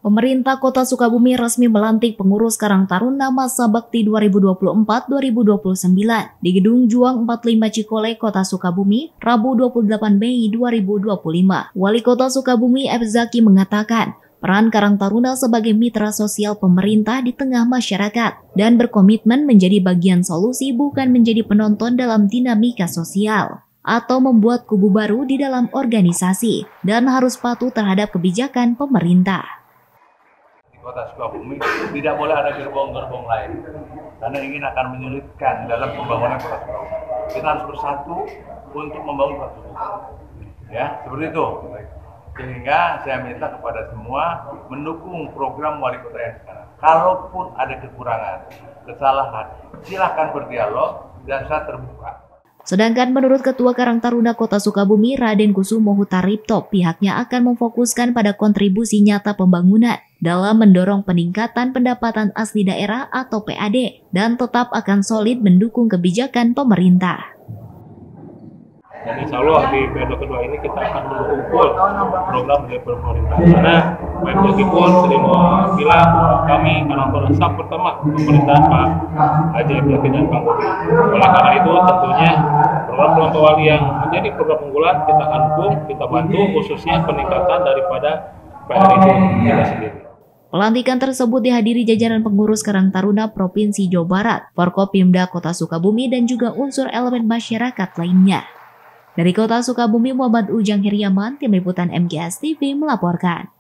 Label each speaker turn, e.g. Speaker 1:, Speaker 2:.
Speaker 1: Pemerintah Kota Sukabumi resmi melantik pengurus Karang Taruna Masa Bakti 2024-2029 di Gedung Juang 45 Cikole, Kota Sukabumi, Rabu 28 Mei 2025. Wali Kota Sukabumi F. Zaki mengatakan, peran Karang Taruna sebagai mitra sosial pemerintah di tengah masyarakat dan berkomitmen menjadi bagian solusi, bukan menjadi penonton dalam dinamika sosial atau membuat kubu baru di dalam organisasi, dan harus patuh terhadap kebijakan pemerintah.
Speaker 2: Kota Sukabumi tidak boleh ada gerbong-gerbong lain karena ingin akan menyulitkan dalam pembangunan Kota Sukabumi. Kita harus bersatu untuk membangun Kota Sukabumi. Ya, seperti itu. Sehingga saya minta kepada semua mendukung program wali kota yang sekarang. Kalaupun ada kekurangan, kesalahan, silakan berdialog dan saya terbuka.
Speaker 1: Sedangkan menurut Ketua Karang Taruna Kota Sukabumi, Raden Kusumo Hutaripto, pihaknya akan memfokuskan pada kontribusi nyata pembangunan dalam mendorong peningkatan pendapatan asli daerah atau PAD, dan tetap akan solid mendukung kebijakan pemerintah.
Speaker 3: Dan insya Allah di periode kedua ini kita akan mengumpul program dari pemerintah. Karena Pemdagi pun sering bilang kami Karang Taruna staff pertama pemerintahan Pak Haji Ibrahim dan Kang Bobi. Oleh karena itu tentunya program-program wali yang menjadi program unggulan kita akan dukung, kita bantu, khususnya peningkatan daripada PR itu kita sendiri.
Speaker 1: Pelantikan tersebut dihadiri jajaran pengurus Karang Taruna Provinsi Jawa Barat, Forkopimda Kota Sukabumi, dan juga unsur elemen masyarakat lainnya. Dari Kota Sukabumi, Muhammad Ujang Hiriaman, Tim Liputan MGS TV melaporkan.